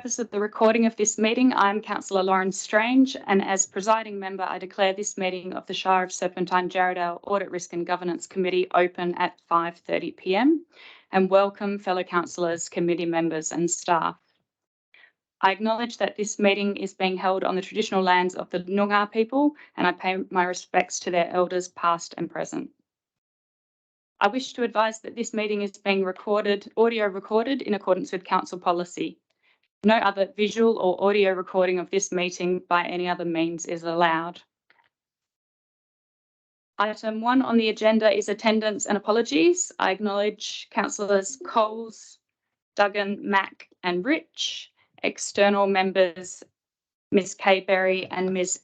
purpose of the recording of this meeting, I am Councillor Lauren Strange, and as presiding member, I declare this meeting of the Shire of Serpentine Jarrahdale Audit Risk and Governance Committee open at 5:30 p.m. and welcome fellow councillors, committee members and staff. I acknowledge that this meeting is being held on the traditional lands of the Noongar people, and I pay my respects to their elders past and present. I wish to advise that this meeting is being audio recorded in accordance with council policy. No other visual or audio recording of this meeting by any other means is allowed. Item 1 on the agenda is attendance and apologies. I acknowledge councillors Coles, Duggan, Mack and Rich, external members Ms Kay Berry and Ms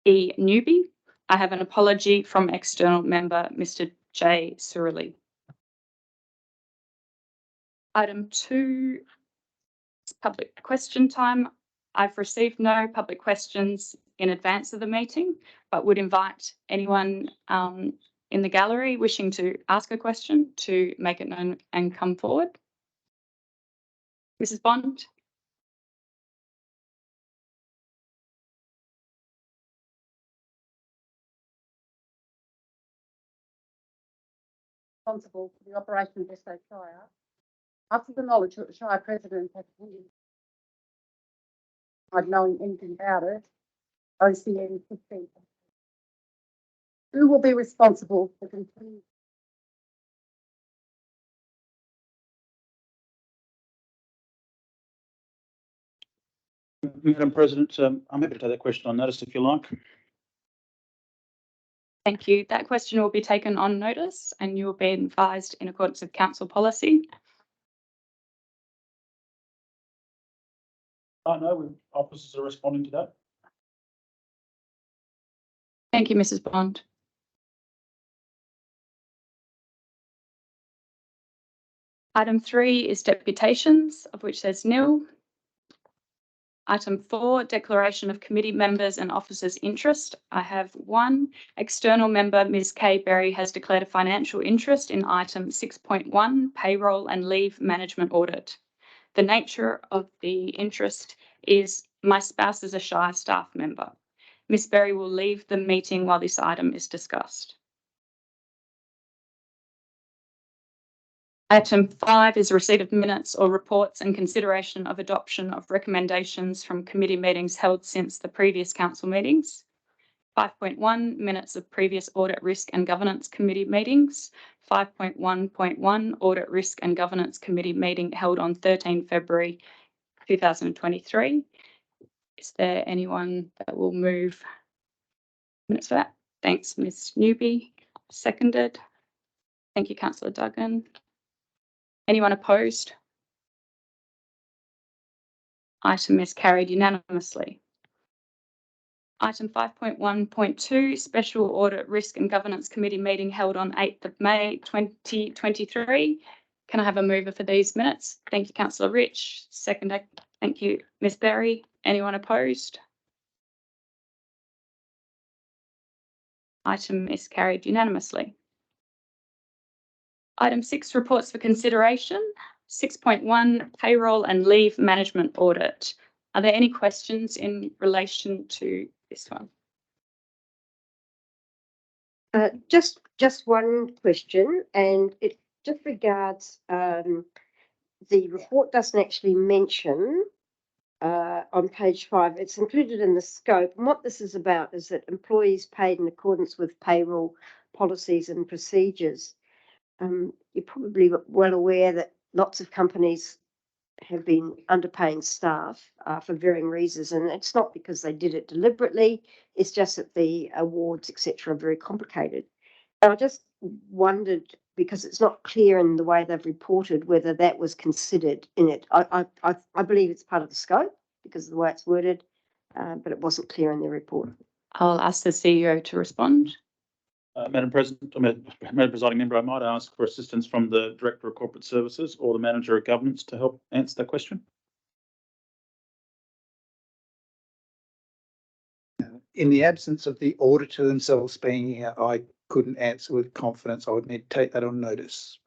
E Newby. I have an apology from external member Mr J Surley. Item 2 is public question time. I've received no public questions in advance of the meeting, but would invite anyone in the gallery wishing to ask a question to make it known and come forward. Mrs Bond. Responsible for the operation of Desto Shire, after the knowledge that the Shire President has not knowing anything about it, OCN 15. Who will be responsible for continuing? Madam President, I'm happy to take that question on notice if you like. Thank you. That question will be taken on notice and you will be advised in accordance with council policy. I know officers are responding to that. Thank you, Mrs Bond. Item 3 is deputations, of which there's nil. Item 4, declaration of committee members and officers' interest. I have one external member, Ms Kay Berry, has declared a financial interest in item 6.1, payroll and leave management audit. The nature of the interest is my spouse is a Shire staff member. Ms Berry will leave the meeting while this item is discussed. Item 5 is receipt of minutes or reports and consideration of adoption of recommendations from committee meetings held since the previous council meetings. 5.1, minutes of previous audit risk and governance committee meetings. 5.1.1, audit risk and governance committee meeting held on 13 February 2023. Is there anyone that will move minutes for that? Thanks, Ms Newby. Seconded. Thank you, Councillor Duggan. Anyone opposed? Item is carried unanimously. Item 5.1.2, Special Audit Risk and Governance Committee meeting held on 8th of May 2023. Can I have a mover for these minutes? Thank you, Councillor Rich. Second, thank you, Ms Berry. Anyone opposed? Item is carried unanimously. Item 6, reports for consideration. 6.1, payroll and leave management audit. Are there any questions in relation to this one? Just one question, and it just regards the report doesn't actually mention on page 5. It's included in the scope, and what this is about is that employees paid in accordance with payroll policies and procedures. You're probably well aware that lots of companies have been underpaying staff for varying reasons, and it's not because they did it deliberately, it's just that the awards, etc., are very complicated. And I just wondered, because it's not clear in the way they've reported, whether that was considered in it. I believe it's part of the scope because of the way it's worded, but it wasn't clear in the report. I'll ask the CEO to respond. Madam President, Madam Presiding Member, I might ask for assistance from the Director of Corporate Services or the Manager of Governance to help answer that question. In the absence of the auditor themselves being here, I couldn't answer with confidence. I would need to take that on notice.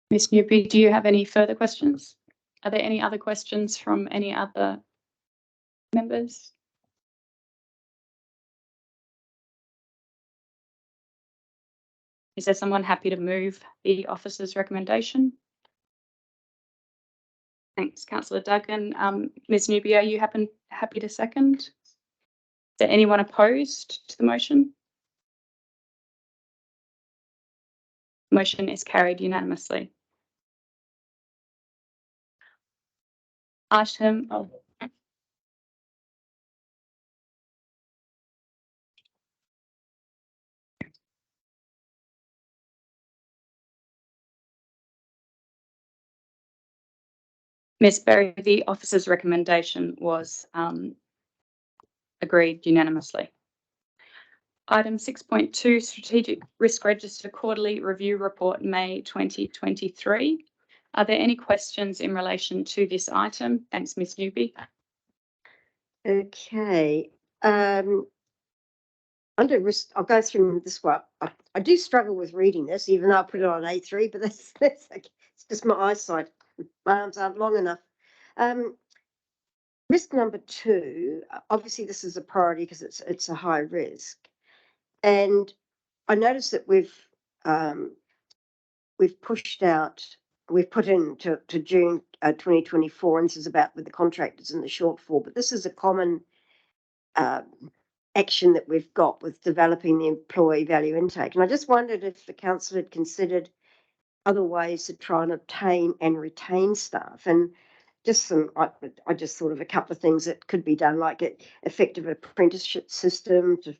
Ms Newby, do you have any further questions? Are there any other questions from any other members? Is there someone happy to move the officer's recommendation? Thanks, Councillor Duggan. Ms Newby, are you happy to second? Is there anyone opposed to the motion? Motion is carried unanimously. Item. Ms Berry, the officer's recommendation was agreed unanimously. Item 6.2, Strategic Risk Register Quarterly Review Report, May 2023. Are there any questions in relation to this item? Thanks, Ms Newby. Okay. Under risk, I'll go through this one. I do struggle with reading this, even though I put it on A3, but that's okay. It's just my eyesight. My arms aren't long enough. Risk number 2, obviously this is a priority because it's a high risk. And I noticed that we've pushed out, we've put in to June 2024, and this is about with the contractors and the shortfall, but this is a common action that we've got with developing the employee value intake. And I just wondered if the council had considered other ways to try and obtain and retain staff, and just I just thought of a couple of things that could be done, like an effective apprenticeship system to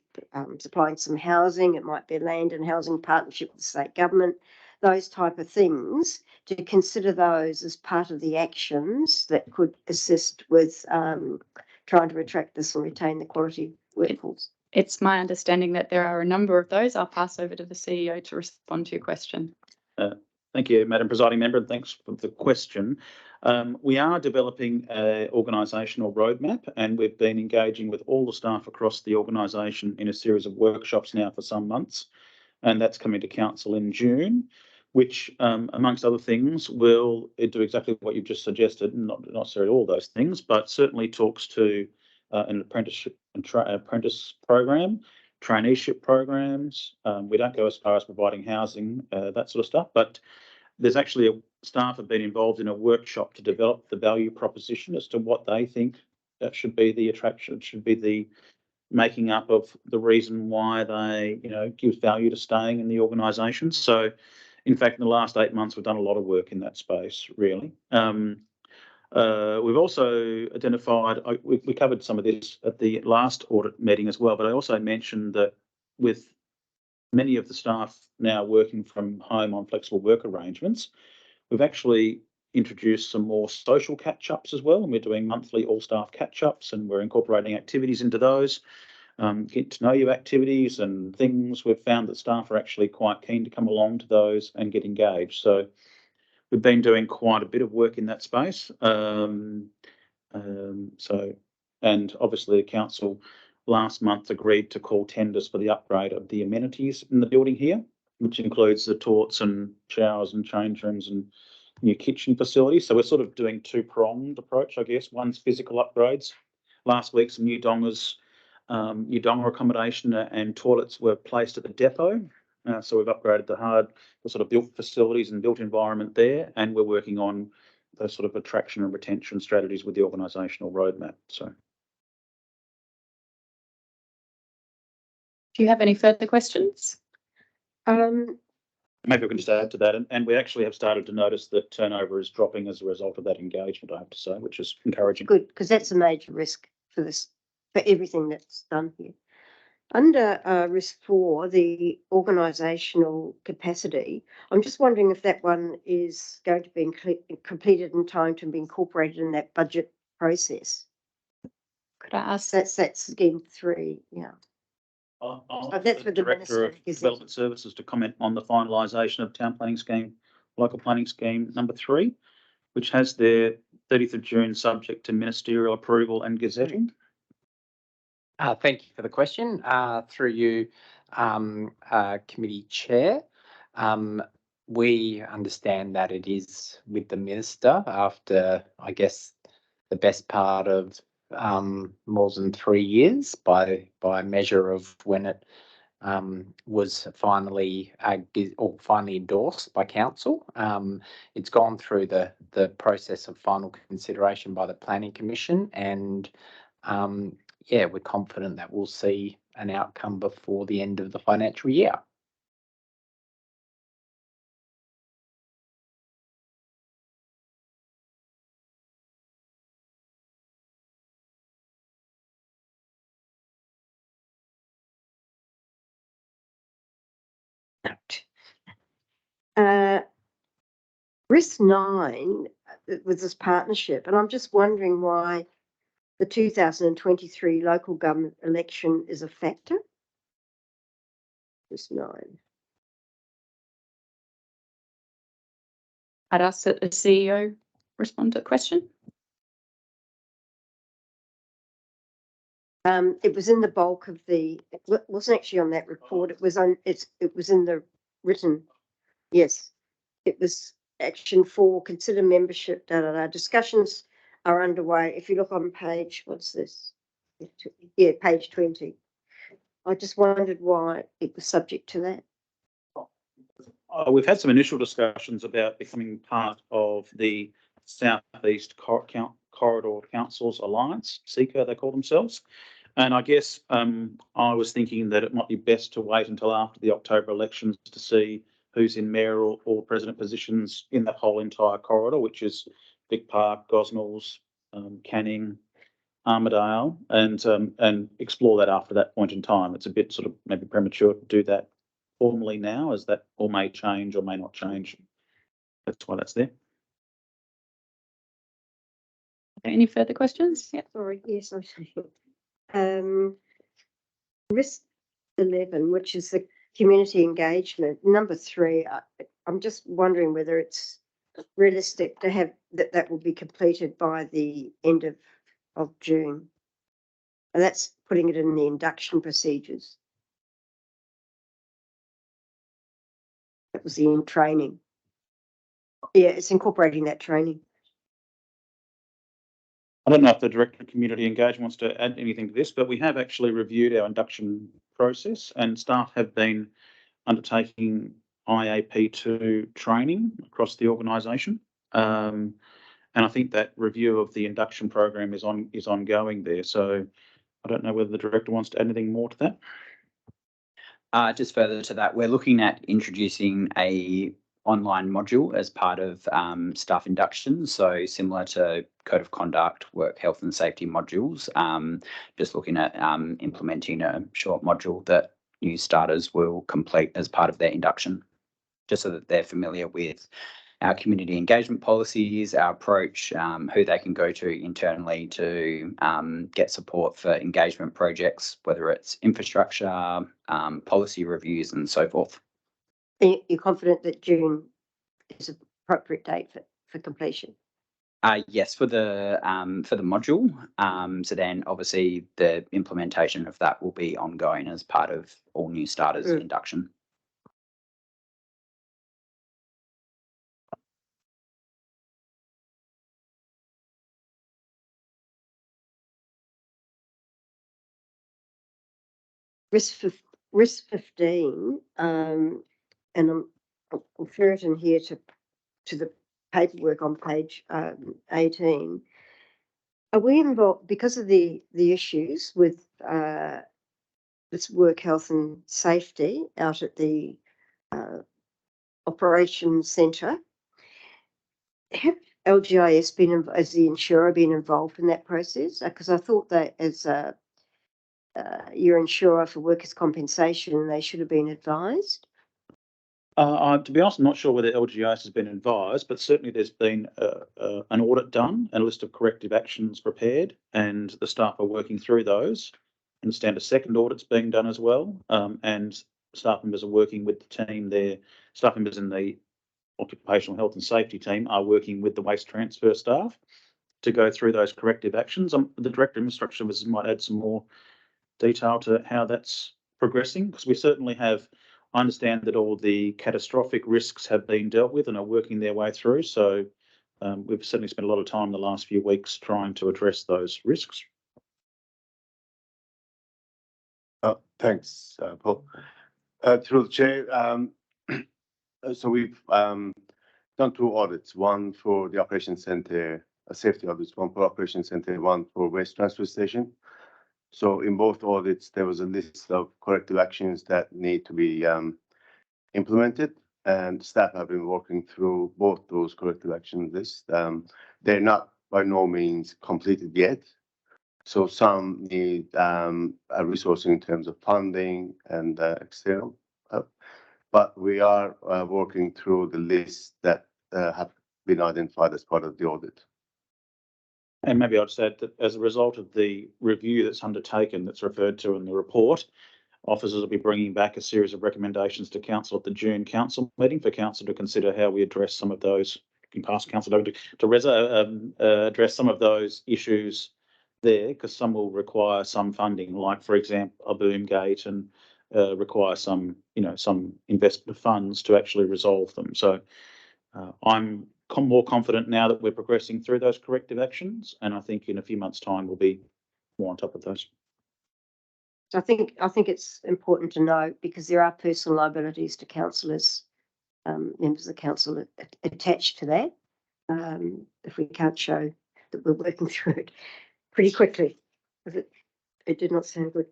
supplying some housing. It might be a land and housing partnership with the state government, those type of things, to consider those as part of the actions that could assist with trying to attract this and retain the quality workforce. It's my understanding that there are a number of those. I'll pass over to the CEO to respond to your question. Thank you, Madam Presiding Member, and thanks for the question. We are developing an organisational roadmap, and we've been engaging with all the staff across the organisation in a series of workshops now for some months, and that's coming to Council in June, which, amongst other things, will do exactly what you've just suggested, not necessarily all those things, but certainly talks to an apprenticeship and apprentice program, traineeship programs. We don't go as far as providing housing, that sort of stuff, but there's actually staff have been involved in a workshop to develop the value proposition as to what they think that should be the attraction, should be the making up of the reason why they, give value to staying in the organisation. So, in fact, in the last 8 months, we've done a lot of work in that space, really. We've also identified, we covered some of this at the last audit meeting as well, but I also mentioned that with many of the staff now working from home on flexible work arrangements, we've actually introduced some more social catch-ups as well, and we're doing monthly all-staff catch-ups, and we're incorporating activities into those, get to know you activities and things. We've found that staff are actually quite keen to come along to those and get engaged. So we've been doing quite a bit of work in that space. And obviously the council last month agreed to call tenders for the upgrade of the amenities in the building here, which includes the toilets and showers and change rooms and new kitchen facilities. So we're sort of doing two-pronged approach, I guess. One's physical upgrades. Last week, some new donga accommodation and toilets were placed at the depot. So we've upgraded the sort of built facilities and built environment there, and we're working on those sort of attraction and retention strategies with the organisational roadmap. So, do you have any further questions? Maybe we can just add to that, and we actually have started to notice that turnover is dropping as a result of that engagement, I have to say, which is encouraging. Good, because that's a major risk for this, for everything that's done here. Under risk 4, the organisational capacity, I'm just wondering if that one is going to be completed in time to be incorporated in that budget process. Could I ask? That's scheme 3, yeah. That's the Director of Development Services to comment on the finalisation of town planning scheme, local planning scheme number 3, which has their 30th of June subject to ministerial approval and gazetting. Thank you for the question. Through you, Committee Chair. We understand that it is with the minister after, I guess, the best part of more than 3 years by measure of when it was finally finally endorsed by council. It's gone through the process of final consideration by the Planning Commission, and yeah, we're confident that we'll see an outcome before the end of the financial year. Risk 9 was this partnership, and I'm just wondering why the 2023 local government election is a factor. Risk 9. I'd ask that the CEO respond to the question. It was in the bulk of the. It wasn't actually on that report. It was on. It was in the written. Yes, it was action 4. Consider membership. Discussions are underway. If you look on page, what's this? Yeah, page 20. I just wondered why it was subject to that. We've had some initial discussions about becoming part of the Southeast Corridor Councils Alliance, SECA they call themselves. And I guess I was thinking that it might be best to wait until after the October elections to see who's in mayor or president positions in that whole entire corridor, which is Vic Park, Gosnells, Canning, Armidale, and explore that after that point in time. It's a bit sort of maybe premature to do that formally now, as that all may change or may not change. That's why that's there. Any further questions? Yeah. Sorry, yes, I see. Risk 11, which is the community engagement, number 3. I'm just wondering whether it's realistic to have that will be completed by the end of June. And that's putting it in the induction procedures. That was the training. Yeah, it's incorporating that training. I don't know if the Director of Community Engagement wants to add anything to this, but we have actually reviewed our induction process, and staff have been undertaking IAP2 training across the organisation. And I think that review of the induction program is ongoing there. So I don't know whether the Director wants to add anything more to that. Just further to that, we're looking at introducing a online module as part of staff induction. So similar to Code of Conduct, Work Health and Safety modules, just looking at implementing a short module that new starters will complete as part of their induction, just so that they're familiar with our community engagement policies, our approach, who they can go to internally to get support for engagement projects, whether it's infrastructure, policy reviews and so forth. You're confident that June is an appropriate date for completion? Yes, for the module. So then obviously the implementation of that will be ongoing as part of all new starters induction. Risk 15, and I'll refer it in here to the paperwork on page 18. Are we involved because of the issues with this work health and safety out at the operations centre? Have LGIS as the insurer been involved in that process? Because I thought that as your insurer for workers' compensation, they should have been advised. To be honest, I'm not sure whether LGIS has been advised, but certainly there's been an audit done and a list of corrective actions prepared, and the staff are working through those. I understand a second audit's being done as well, and staff members are working with the team there. Staff members in the occupational health and safety team are working with the waste transfer staff to go through those corrective actions. The Director of Infrastructure might add some more detail to how that's progressing, because we certainly have I understand that all the catastrophic risks have been dealt with and are working their way through. So we've certainly spent a lot of time the last few weeks trying to address those risks. Thanks, Paul. Through the chair, so we've done 2 audits, one for the operations center, safety audits, one for operations center, one for waste transfer station. So in both audits, there was a list of corrective actions that need to be implemented, and staff have been working through both those corrective action lists. They're not by no means completed yet. So some need a resourcing in terms of funding and external, but we are working through the lists that have been identified as part of the audit. And maybe I'll just add that as a result of the review that's undertaken, that's referred to in the report, officers will be bringing back a series of recommendations to council at the June council meeting for council to consider how we address some of those. You can pass council over to Reza, address some of those issues there, because some will require some funding, like for example a boom gate, and require some investment funds to actually resolve them. So I'm more confident now that we're progressing through those corrective actions, and I think in a few months' time we'll be more on top of those. So I think it's important to note, because there are personal liabilities to councillors, members of the council attached to that. If we can't show that we're working through it pretty quickly, because it did not sound good.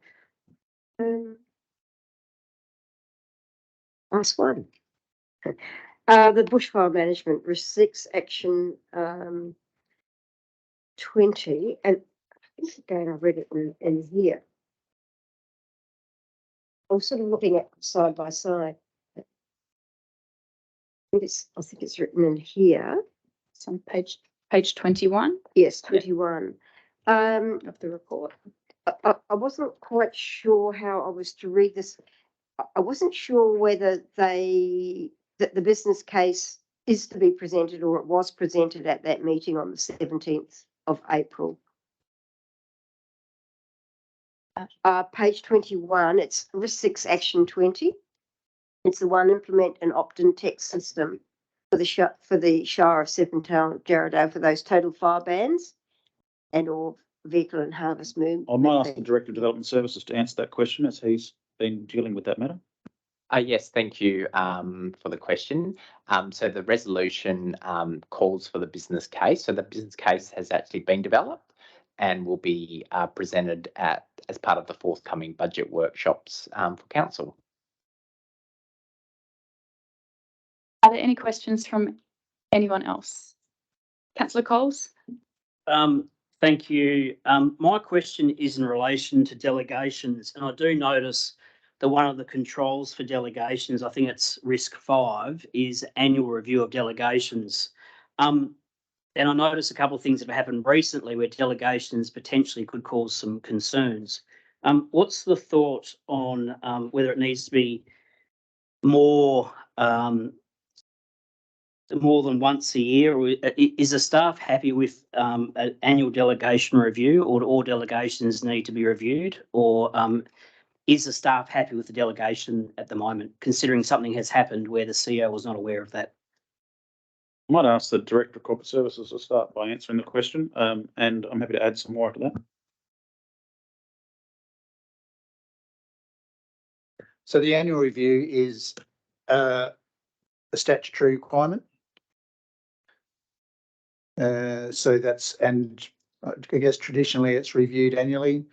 Last one. The bushfire management risk 6 action 20, and I think again I read it in here. I was sort of looking at side by side. I think it's written in here. It's on page 21. Yes, 21. Of the report. I wasn't quite sure how I was to read this. I wasn't sure whether that the business case is to be presented, or it was presented at that meeting on the 17th of April. Page 21, it's risk 6 action 20. It's the one, implement an opt-in text system for the Shire of Serpentine Jarrahdale for those total fire bans and or vehicle and harvest movement. I might ask the Director of Development Services to answer that question, as he's been dealing with that matter. Yes, thank you for the question. So the resolution calls for the business case. So the business case has actually been developed and will be presented as part of the forthcoming budget workshops for council. Are there any questions from anyone else? Councillor Coles? Thank you. My question is in relation to delegations, and I do notice that one of the controls for delegations, I think it's risk 5, is annual review of delegations. And I notice a couple of things that have happened recently where delegations potentially could cause some concerns. What's the thought on whether it needs to be more than once a year, or is the staff happy with an annual delegation review, or do all delegations need to be reviewed, or is the staff happy with the delegation at the moment, considering something has happened where the CEO was not aware of that? I might ask the Director of Corporate Services to start by answering the question, and I'm happy to add some more to that. So the annual review is a statutory requirement. So that's, and I guess traditionally it's reviewed annually.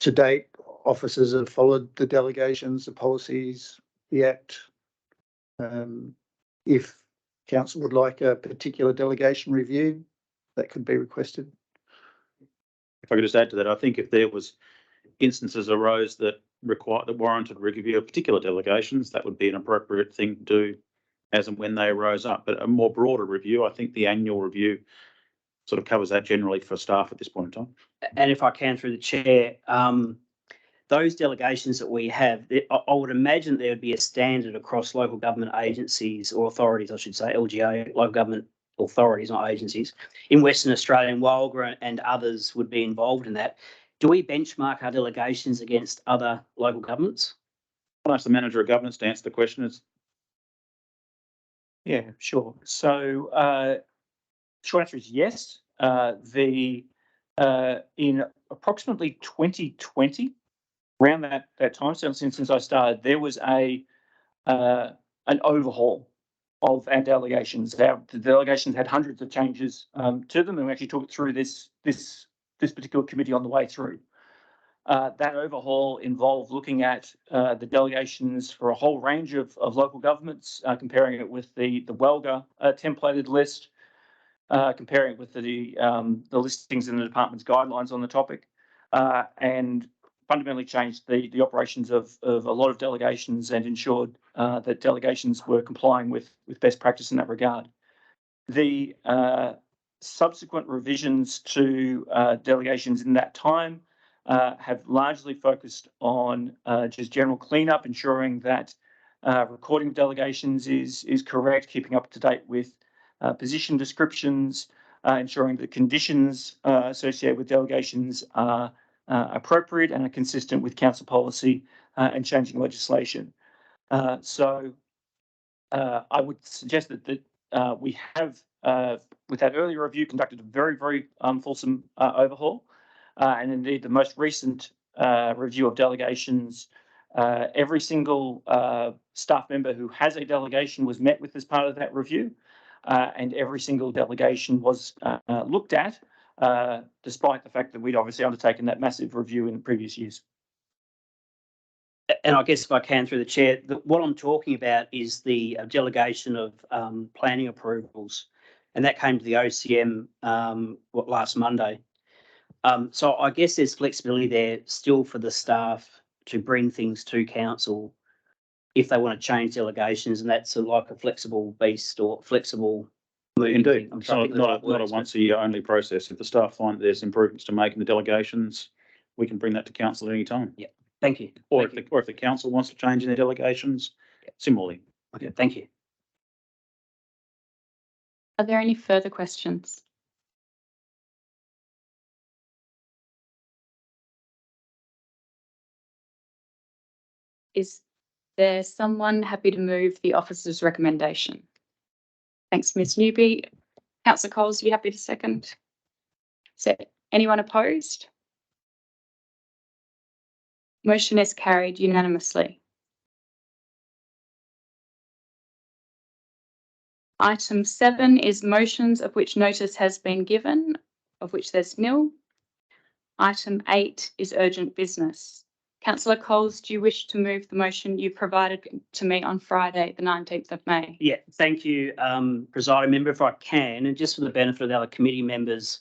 To date, officers have followed the delegations, the policies, the Act. If council would like a particular delegation review, that could be requested. If I could just add to that, I think if there was instances arose that warranted review of particular delegations, that would be an appropriate thing to do as and when they arose up. But a more broader review, I think the annual review sort of covers that generally for staff at this point in time. And if I can, through the chair, those delegations that we have, I would imagine there would be a standard across local government agencies or authorities, I should say, LGA, local government authorities, not agencies, in Western Australia, and Walgra and others would be involved in that. Do we benchmark our delegations against other local governments? I'll ask the manager of governance to answer the question. Yeah, sure. So, short answer is yes. In approximately 2020, around that time, since I started, there was an overhaul of our delegations. The delegations had hundreds of changes to them, and we actually took it through this particular committee on the way through. That overhaul involved looking at the delegations for a whole range of local governments, comparing it with the WELGA templated list, comparing it with the listings in the department's guidelines on the topic, and fundamentally changed the operations of a lot of delegations and ensured that delegations were complying with best practice in that regard. The subsequent revisions to delegations in that time have largely focused on just general cleanup, ensuring that recording of delegations is correct, keeping up to date with position descriptions, ensuring that conditions associated with delegations are appropriate and are consistent with council policy and changing legislation. So I would suggest that we have, with that earlier review, conducted a very, very fulsome overhaul. And indeed, the most recent review of delegations, every single staff member who has a delegation was met with as part of that review, and every single delegation was looked at, despite the fact that we'd obviously undertaken that massive review in previous years. And I guess if I can, through the chair, what I'm talking about is the delegation of planning approvals, and that came to the OCM last Monday. So I guess there's flexibility there still for the staff to bring things to council if they want to change delegations, and that's like a flexible beast or flexible moving. Indeed, it's not a once a year only process. If the staff find there's improvements to make in the delegations, we can bring that to council at any time. Yeah, thank you. Or if the council wants to change in their delegations, similarly. Okay, thank you. Are there any further questions? Is there someone happy to move the officer's recommendation? Thanks, Ms. Newby. Councillor Coles, are you happy to second? Is there anyone opposed? Motion is carried unanimously. Item 7 is motions of which notice has been given, of which there's nil. Item 8 is urgent business. Councillor Coles, do you wish to move the motion you provided to me on Friday, the 19th of May? Yeah, thank you, presiding member, if I can, and just for the benefit of the other committee members,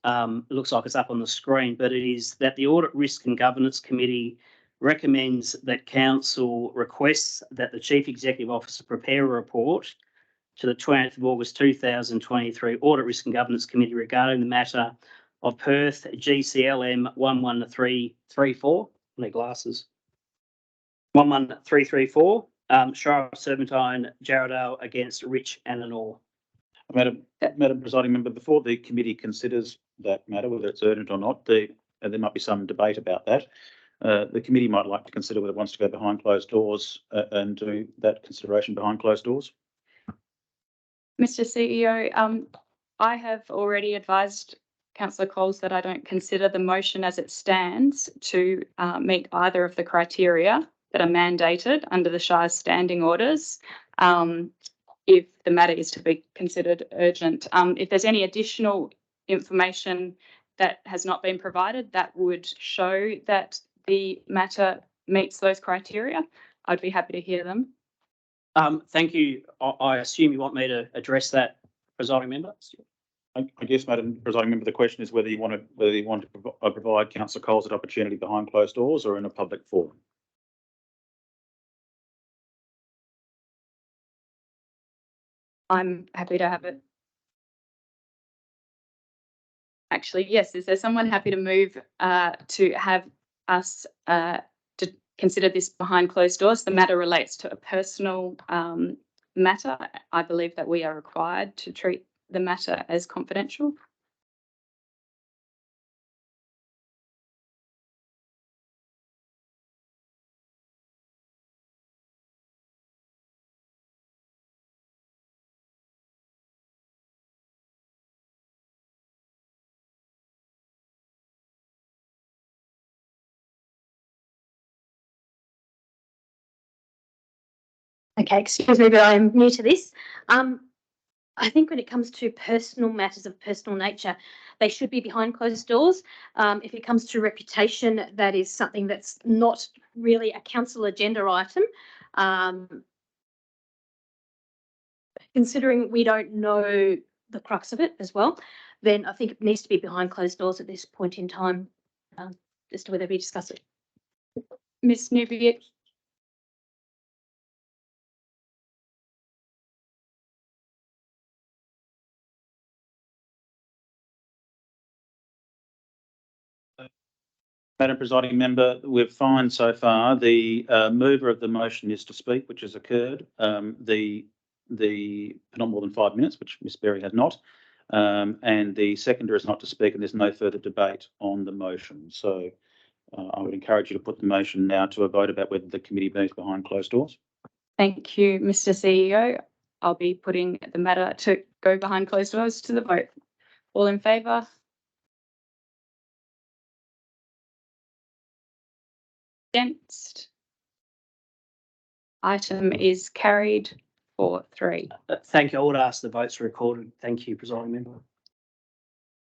it looks like it's up on the screen, but it is that the Audit, Risk and Governance Committee recommends that council requests that the Chief Executive Officer prepare a report to the 20th of August 2023 Audit, Risk and Governance Committee regarding the matter of Perth GCLM 11334. My glasses. 11334. Shire of Serpentine Jarrahdale against Rich and Lenore. Madam Presiding Member, before the committee considers that matter, whether it's urgent or not, there might be some debate about that. The committee might like to consider whether it wants to go behind closed doors and do that consideration behind closed doors. Mr. CEO, I have already advised Councillor Coles that I don't consider the motion as it stands to meet either of the criteria that are mandated under the Shire's standing orders. If the matter is to be considered urgent. If there's any additional information that has not been provided that would show that the matter meets those criteria, I'd be happy to hear them. Thank you. I assume you want me to address that, presiding member? I guess, Madam Presiding Member, the question is whether you want to provide Councillor Coles an opportunity behind closed doors or in a public forum. I'm happy to have it. Actually, yes. Is there someone happy to move to have us to consider this behind closed doors? The matter relates to a personal matter. I believe that we are required to treat the matter as confidential. Okay, excuse me, but I am new to this. I think when it comes to personal matters of personal nature, they should be behind closed doors. If it comes to reputation, that is something that's not really a council agenda item. Considering we don't know the crux of it as well, then I think it needs to be behind closed doors at this point in time, as to whether we discuss it. Ms Newby, Madam Presiding Member, we're fine so far. The mover of the motion is to speak, which has occurred. The not more than 5 minutes, which Ms Berry has not. And the seconder is not to speak, and there's no further debate on the motion. So I would encourage you to put the motion now to a vote about whether the committee moves behind closed doors. thank you, Mr CEO. I'll be putting the matter to go behind closed doors to the vote. All in favour? Against? Item is carried 4-3. Thank you. I would ask the votes recorded. Thank you, presiding member.